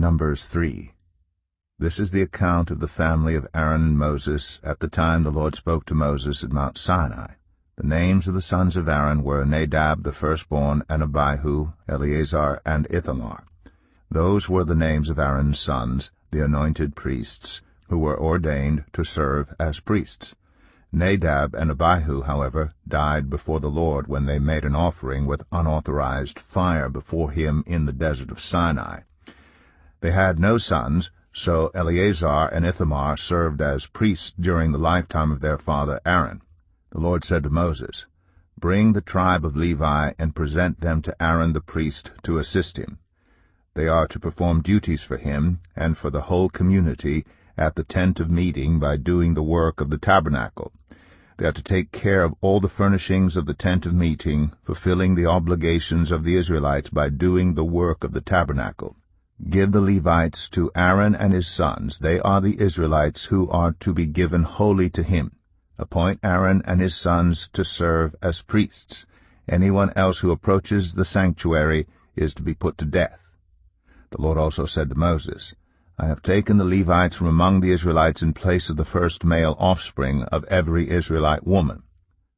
Numbers 3. This is the account of the family of Aaron and Moses at the time the Lord spoke to Moses at Mount Sinai. The names of the sons of Aaron were Nadab the firstborn, and Abihu, Eleazar, and Ithamar. Those were the names of Aaron's sons, the anointed priests, who were ordained to serve as priests. Nadab and Abihu, however, died before the Lord when they made an offering with unauthorized fire before him in the desert of Sinai. They had no sons, so Eleazar and Ithamar served as priests during the lifetime of their father Aaron. The Lord said to Moses, "Bring the tribe of Levi and present them to Aaron the priest to assist him. They are to perform duties for him and for the whole community at the tent of meeting by doing the work of the tabernacle. They are to take care of all the furnishings of the tent of meeting, fulfilling the obligations of the Israelites by doing the work of the tabernacle. Give the Levites to Aaron and his sons. They are the Israelites who are to be given wholly to him. Appoint Aaron and his sons to serve as priests. Anyone else who approaches the sanctuary is to be put to death." The Lord also said to Moses, "I have taken the Levites from among the Israelites in place of the first male offspring of every Israelite woman.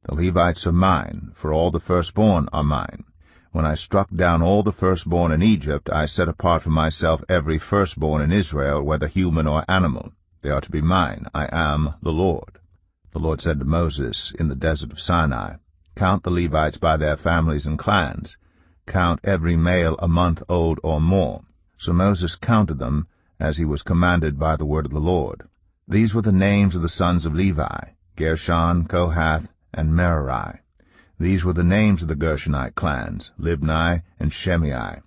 The Levites are mine, for all the firstborn are mine. When I struck down all the firstborn in Egypt, I set apart for myself every firstborn in Israel, whether human or animal. They are to be mine. I am the Lord." The Lord said to Moses in the desert of Sinai, "Count the Levites by their families and clans. Count every male a month old or more." So Moses counted them, as he was commanded by the word of the Lord. These were the names of the sons of Levi: Gershon, Kohath, and Merari. These were the names of the Gershonite clans: Libni and Shimei.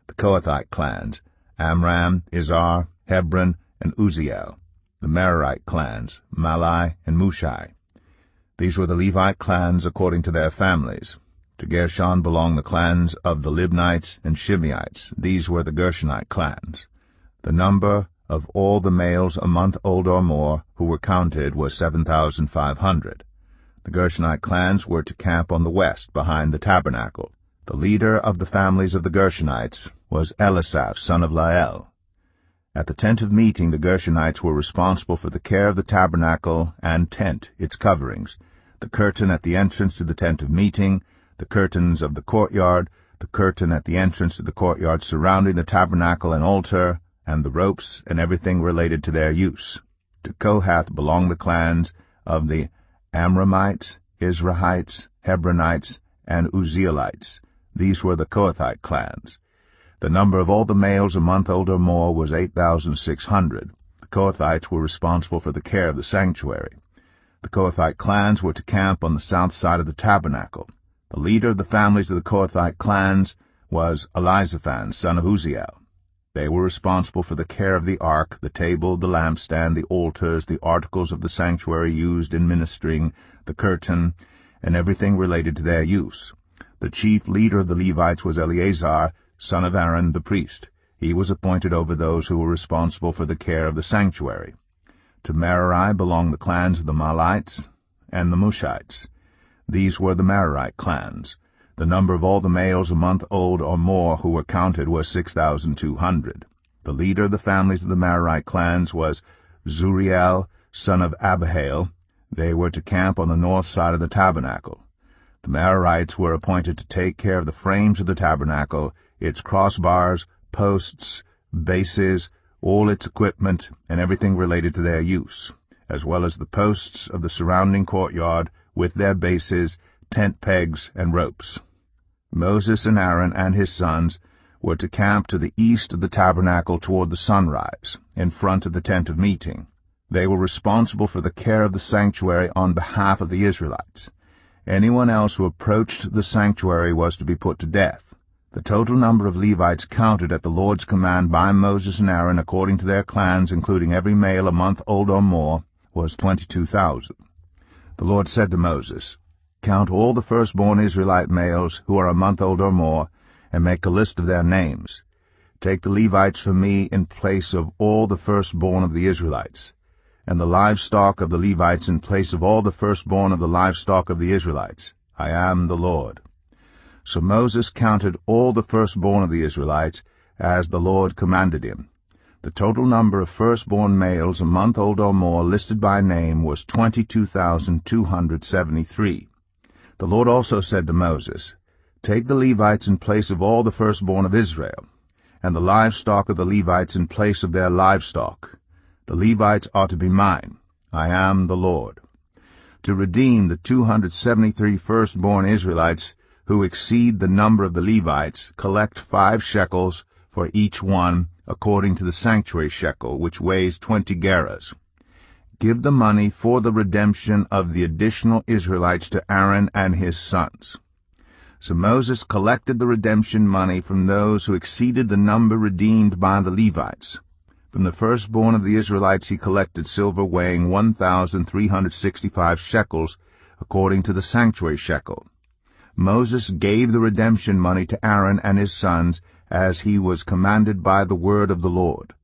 The Kohathite clans: Amram, Izhar, Hebron, and Uzziel. The Merarite clans: Mahli and Mushi. These were the Levite clans according to their families. To Gershon belonged the clans of the Libnites and Shimeites. These were the Gershonite clans. The number of all the males a month old or more who were counted was 7,500. The Gershonite clans were to camp on the west, behind the tabernacle. The leader of the families of the Gershonites was Elisaph, son of Lael. At the tent of meeting, the Gershonites were responsible for the care of the tabernacle and tent, its coverings, the curtain at the entrance to the tent of meeting, the curtains of the courtyard, the curtain at the entrance to the courtyard surrounding the tabernacle and altar, and the ropes and everything related to their use. To Kohath belonged the clans of the Amramites, Izrahites, Hebronites, and Uzzielites. These were the Kohathite clans. The number of all the males a month old or more was 8,600. The Kohathites were responsible for the care of the sanctuary. The Kohathite clans were to camp on the south side of the tabernacle. The leader of the families of the Kohathite clans was Elizaphan, son of Uzziel. They were responsible for the care of the ark, the table, the lampstand, the altars, the articles of the sanctuary used in ministering, the curtain, and everything related to their use. The chief leader of the Levites was Eleazar, son of Aaron the priest. He was appointed over those who were responsible for the care of the sanctuary. To Merari belonged the clans of the Mahlites and the Mushites. These were the Merarite clans. The number of all the males a month old or more who were counted was 6,200. The leader of the families of the Merarite clans was Zuriel, son of Abihail. They were to camp on the north side of the tabernacle. The Merarites were appointed to take care of the frames of the tabernacle, its crossbars, posts, bases, all its equipment, and everything related to their use, as well as the posts of the surrounding courtyard with their bases, tent pegs, and ropes. Moses and Aaron and his sons were to camp to the east of the tabernacle toward the sunrise, in front of the tent of meeting. They were responsible for the care of the sanctuary on behalf of the Israelites. Anyone else who approached the sanctuary was to be put to death. The total number of Levites counted at the Lord's command by Moses and Aaron according to their clans, including every male a month old or more, was 22,000. The Lord said to Moses, "Count all the firstborn Israelite males who are a month old or more, and make a list of their names. Take the Levites for me in place of all the firstborn of the Israelites, and the livestock of the Levites in place of all the firstborn of the livestock of the Israelites. I am the Lord." So Moses counted all the firstborn of the Israelites, as the Lord commanded him. The total number of firstborn males a month old or more listed by name was 22,273. The Lord also said to Moses, "Take the Levites in place of all the firstborn of Israel, and the livestock of the Levites in place of their livestock. The Levites are to be mine. I am the Lord." To redeem the 273 firstborn Israelites who exceed the number of the Levites, collect 5 shekels for each one, according to the sanctuary shekel, which weighs 20 gerahs. Give the money for the redemption of the additional Israelites to Aaron and his sons. So Moses collected the redemption money from those who exceeded the number redeemed by the Levites. From the firstborn of the Israelites he collected silver weighing 1,365 shekels, according to the sanctuary shekel. Moses gave the redemption money to Aaron and his sons, as he was commanded by the word of the Lord.